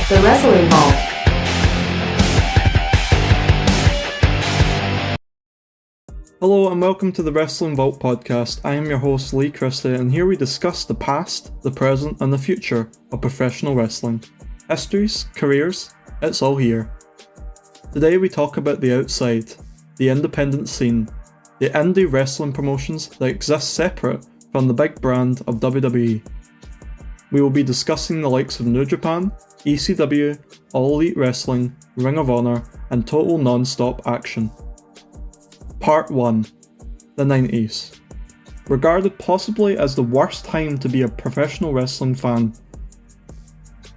The Wrestling Vault. Hello and welcome to the Wrestling Vault podcast. I am your host Lee Christie, and here we discuss the past, the present and the future of professional wrestling. Histories, careers, it's all here. Today we talk about the outside, the independent scene, the indie wrestling promotions that exist separate from the big brand of WWE. We will be discussing the likes of New Japan, ECW, All Elite Wrestling, Ring of Honor and Total Non-Stop Action. Part 1. The 90s. Regarded possibly as the worst time to be a professional wrestling fan.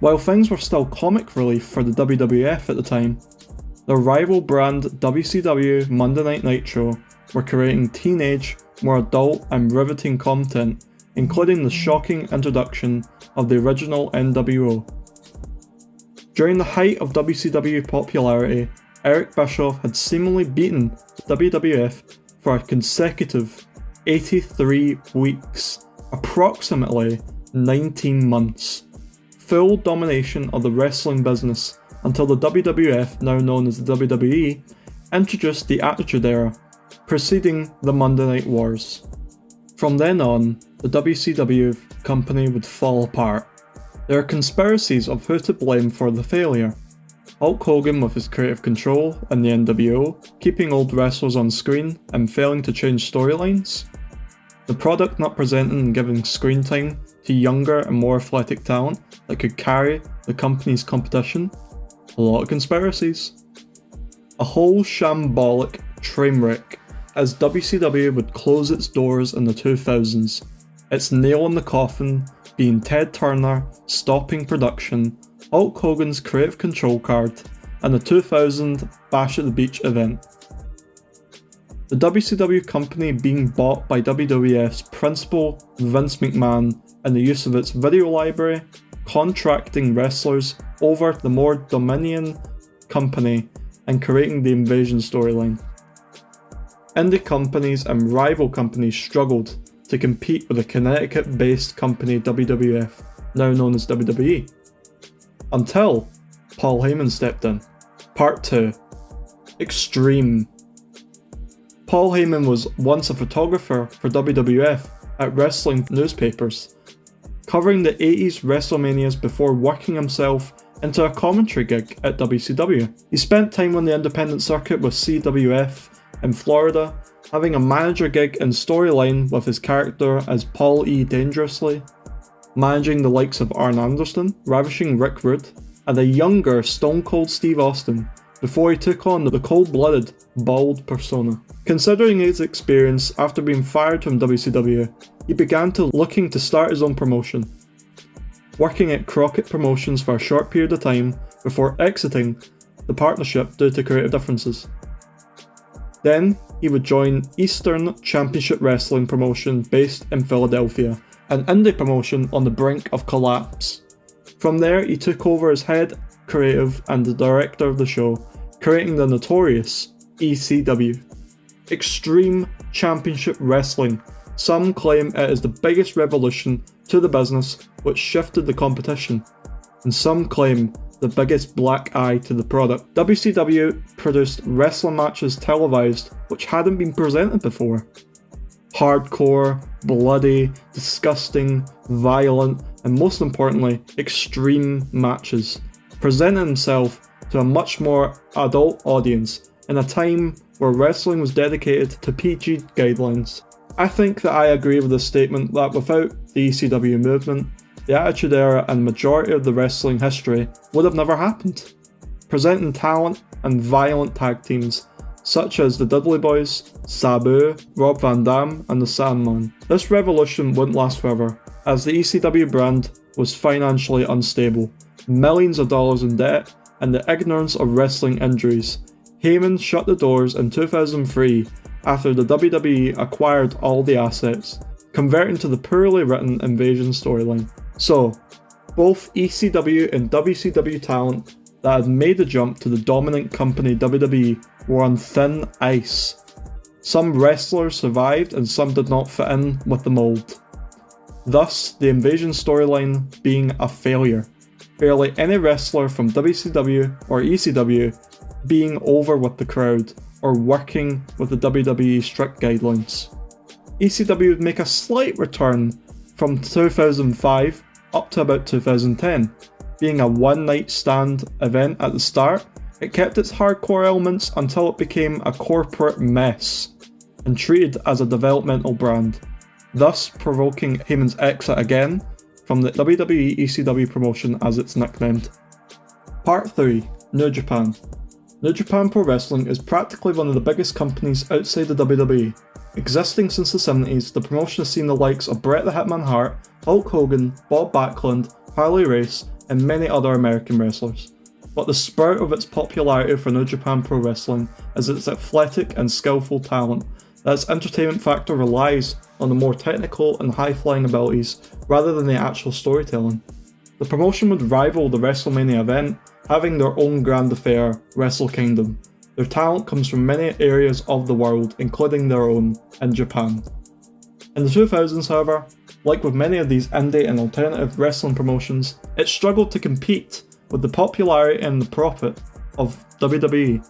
While things were still comic relief for the WWF at the time, their rival brand WCW Monday Night Nitro were creating teenage, more adult and riveting content, including the shocking introduction of the original NWO. During the height of WCW popularity, Eric Bischoff had seemingly beaten the WWF for a consecutive 83 weeks, approximately 19 months. Full domination of the wrestling business until the WWF, now known as the WWE, introduced the Attitude Era, preceding the Monday Night Wars. From then on, the WCW company would fall apart. There are conspiracies of who to blame for the failure. Hulk Hogan with his creative control and the NWO, keeping old wrestlers on screen and failing to change storylines. The product not presenting and giving screen time to younger and more athletic talent that could carry the company's competition. A lot of conspiracies. A whole shambolic train wreck as WCW would close its doors in the 2000s, its nail in the coffin being Ted Turner stopping production, Hulk Hogan's creative control card, and the 2000 Bash at the Beach event. The WCW company being bought by WWF's principal Vince McMahon and the use of its video library, contracting wrestlers over the more Dominion company and creating the Invasion storyline. Indie companies and rival companies struggled to compete with the Connecticut-based company WWF, now known as WWE. Until Paul Heyman stepped in. Part 2. Extreme. Paul Heyman was once a photographer for WWF at wrestling newspapers, covering the 80s WrestleManias before working himself into a commentary gig at WCW. He spent time on the independent circuit with CWF in Florida, having a manager gig and storyline with his character as Paul E. Dangerously, managing the likes of Arn Anderson, ravishing Rick Rude, and a younger Stone Cold Steve Austin before he took on the cold-blooded, bald persona. Considering his experience after being fired from WCW, he began looking to start his own promotion, working at Crockett Promotions for a short period of time before exiting the partnership due to creative differences. Then, he would join Eastern Championship Wrestling promotion based in Philadelphia, an indie promotion on the brink of collapse. From there, he took over as head creative and the director of the show, creating the notorious ECW. Extreme Championship Wrestling. Some claim it is the biggest revolution to the business which shifted the competition, and some claim the biggest black eye to the product. WCW produced wrestling matches televised which hadn't been presented before. Hardcore, bloody, disgusting, violent, and most importantly, extreme matches, presenting himself to a much more adult audience in a time where wrestling was dedicated to PG guidelines. I think that I agree with the statement that without the ECW movement, the Attitude Era and majority of the wrestling history would have never happened, presenting talent and violent tag teams such as the Dudley Boys, Sabu, Rob Van Dam and the Sandman. This revolution wouldn't last forever, as the ECW brand was financially unstable, millions of dollars in debt, and the ignorance of wrestling injuries. Heyman shut the doors in 2003 after the WWE acquired all the assets, converting to the poorly written Invasion storyline. So, both ECW and WCW talent that had made the jump to the dominant company WWE were on thin ice. Some wrestlers survived and some did not fit in with the mold. Thus, the Invasion storyline being a failure, barely any wrestler from WCW or ECW being over with the crowd or working with the WWE strict guidelines. ECW would make a slight return from 2005 up to about 2010. Being a one-night stand event at the start, it kept its hardcore elements until it became a corporate mess and treated as a developmental brand, thus provoking Heyman's exit again from the WWE ECW promotion as it's nicknamed. Part 3. New Japan. New Japan Pro Wrestling is practically one of the biggest companies outside the WWE. Existing since the 70s, the promotion has seen the likes of Bret the Hitman Hart, Hulk Hogan, Bob Backlund, Harley Race, and many other American wrestlers. But the spirit of its popularity for New Japan Pro Wrestling is its athletic and skillful talent, that its entertainment factor relies on the more technical and high-flying abilities rather than the actual storytelling. The promotion would rival the WrestleMania event, having their own grand affair, Wrestle Kingdom. Their talent comes from many areas of the world, including their own in Japan. In the 2000s, however, like with many of these indie and alternative wrestling promotions, it struggled to compete with the popularity and the profit of WWE.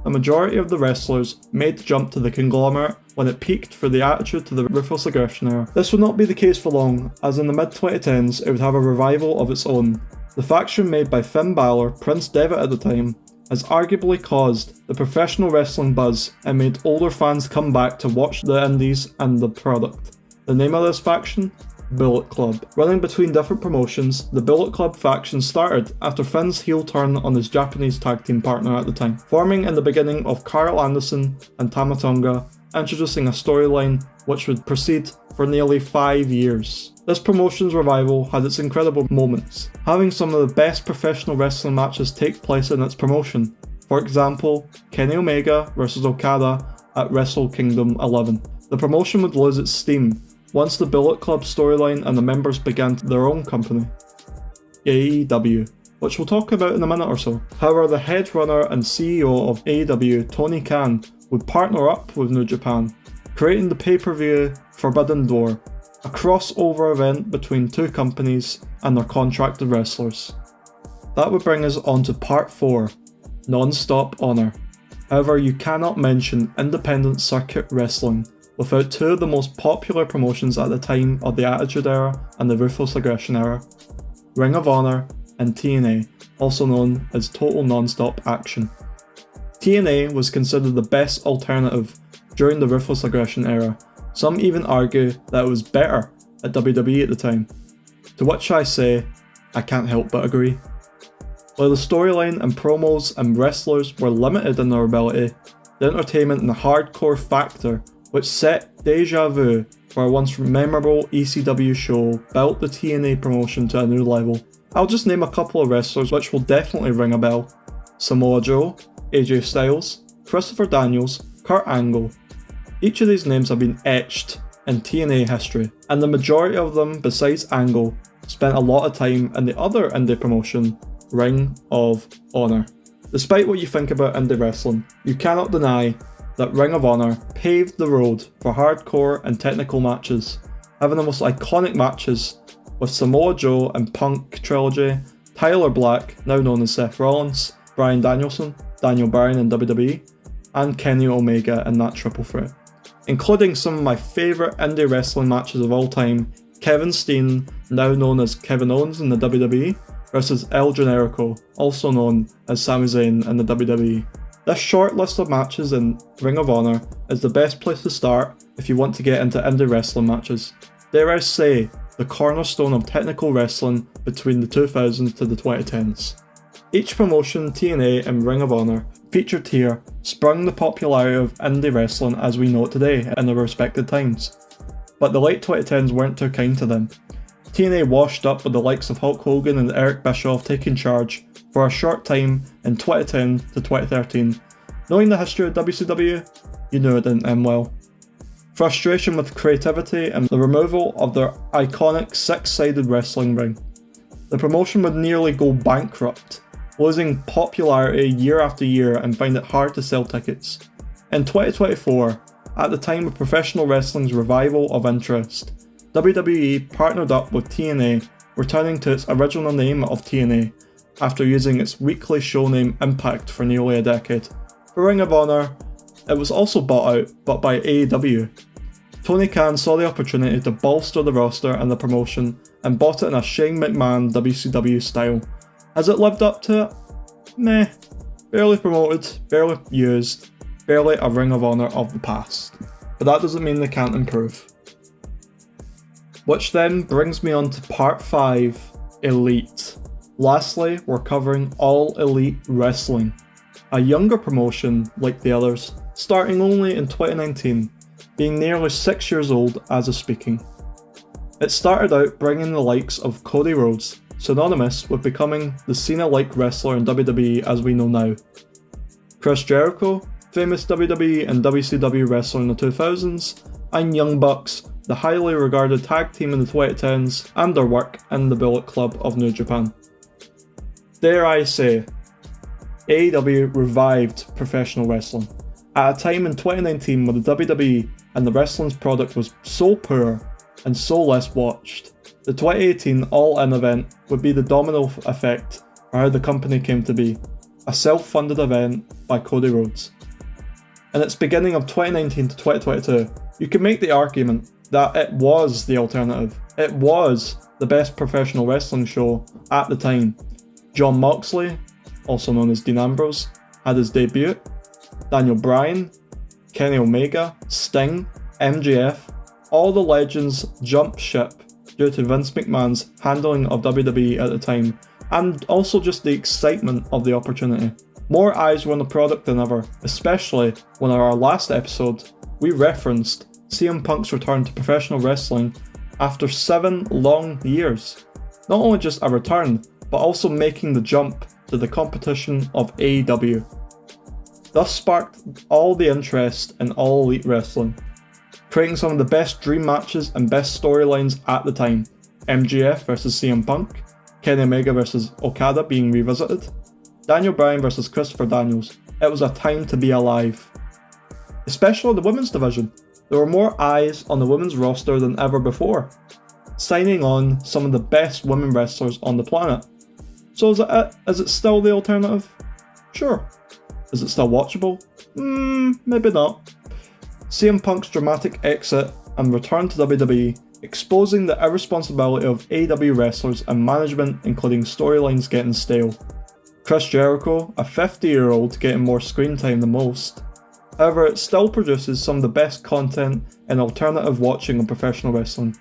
The majority of the wrestlers made the jump to the conglomerate when it peaked for the Attitude to the Ruthless Aggression era. This would not be the case for long, as in the mid-2010s it would have a revival of its own. The faction made by Finn Balor, Prince Devitt at the time, has arguably caused the professional wrestling buzz and made older fans come back to watch the indies and the product. The name of this faction? Bullet Club. Running between different promotions, the Bullet Club faction started after Finn's heel turn on his Japanese tag team partner at the time, forming in the beginning of Carl Anderson and Tama Tonga, introducing a storyline which would proceed for nearly 5 years. This promotion's revival had its incredible moments, having some of the best professional wrestling matches take place in its promotion. For example, Kenny Omega vs Okada at Wrestle Kingdom 11. The promotion would lose its steam once the Bullet Club storyline and the members began their own company, AEW, which we'll talk about in a minute or so. However, the head runner and CEO of AEW, Tony Khan, would partner up with New Japan, creating the pay-per-view Forbidden Door, a crossover event between two companies and their contracted wrestlers. That would bring us on to Part 4, Non-Stop Honor. However, you cannot mention independent circuit wrestling without two of the most popular promotions at the time of the Attitude Era and the Ruthless Aggression Era, Ring of Honor and TNA, also known as Total Non-Stop Action. TNA was considered the best alternative during the Ruthless Aggression Era. Some even argue that it was better at WWE at the time, to which I say, I can't help but agree. While the storyline and promos and wrestlers were limited in their ability, the entertainment and the hardcore factor which set Deja Vu for a once memorable ECW show built the TNA promotion to a new level. I'll just name a couple of wrestlers which will definitely ring a bell: Samoa Joe, AJ Styles, Christopher Daniels, Kurt Angle. Each of these names have been etched in TNA history, and the majority of them, besides Angle, spent a lot of time in the other indie promotion, Ring of Honor. Despite what you think about indie wrestling, you cannot deny that Ring of Honor paved the road for hardcore and technical matches, having the most iconic matches with Samoa Joe and Punk Trilogy, Tyler Black, now known as Seth Rollins, Bryan Danielson, Daniel Bryan in WWE, and Kenny Omega in that triple threat. Including some of my favourite indie wrestling matches of all time, Kevin Steen, now known as Kevin Owens in the WWE, versus El Generico, also known as Sami Zayn in the WWE. This short list of matches in Ring of Honor is the best place to start if you want to get into indie wrestling matches. Dare I say, the cornerstone of technical wrestling between the 2000s to the 2010s. Each promotion, TNA and Ring of Honor, featured here sprung the popularity of indie wrestling as we know it today in their respected times. But the late 2010s weren't too kind to them. TNA washed up with the likes of Hulk Hogan and Eric Bischoff taking charge for a short time in 2010 to 2013. Knowing the history of WCW, you knew it didn't end well. Frustration with creativity and the removal of their iconic six-sided wrestling ring. The promotion would nearly go bankrupt, losing popularity year after year and find it hard to sell tickets. In 2024, at the time of professional wrestling's revival of interest, WWE partnered up with TNA returning to its original name of TNA, after using its weekly show name Impact for nearly a decade. For Ring of Honor, it was also bought out, but by AEW. Tony Khan saw the opportunity to bolster the roster and the promotion, and bought it in a Shane McMahon WCW style. Has it lived up to it? Meh. Barely promoted, barely used, barely a Ring of Honor of the past. But that doesn't mean they can't improve. Which then brings me on to part 5, Elite. Lastly, we're covering All Elite Wrestling, a younger promotion like the others, starting only in 2019, being nearly 6 years old as of speaking. It started out bringing the likes of Cody Rhodes, synonymous with becoming the Cena-like wrestler in WWE as we know now. Chris Jericho, famous WWE and WCW wrestler in the 2000s, and Young Bucks, the highly regarded tag team in the 2010s, and their work in the Bullet Club of New Japan. Dare I say, AEW revived professional wrestling, at a time in 2019 when the WWE and the wrestling's product was so poor and so less watched. The 2018 All-In event would be the domino effect for how the company came to be, a self-funded event by Cody Rhodes. In its beginning of 2019 to 2022, you can make the argument that it was the alternative. It was the best professional wrestling show at the time. Jon Moxley, also known as Dean Ambrose, had his debut. Daniel Bryan, Kenny Omega, Sting, MJF, all the legends jumped ship due to Vince McMahon's handling of WWE at the time, and also just the excitement of the opportunity. More eyes were on the product than ever, especially when in our last episode we referenced CM Punk's return to professional wrestling after 7 long years. Not only just a return, but also making the jump to the competition of AEW. Thus sparked all the interest in All Elite Wrestling, creating some of the best dream matches and best storylines at the time. MJF vs CM Punk, Kenny Omega vs Okada being revisited, Daniel Bryan vs Christopher Daniels. It was a time to be alive. Especially the women's division. There were more eyes on the women's roster than ever before, signing on some of the best women wrestlers on the planet. So is it it? Is it still the alternative? Sure. Is it still watchable? Maybe not. CM Punk's dramatic exit and return to WWE, exposing the irresponsibility of AEW wrestlers and management, including storylines getting stale. Chris Jericho, a 50-year-old getting more screen time than most. However, it still produces some of the best content in alternative watching of professional wrestling.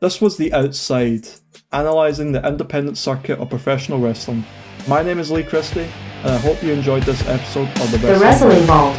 This was The Outside, analysing the independent circuit of professional wrestling. My name is Lee Christie, and I hope you enjoyed this episode of The Wrestling Vault.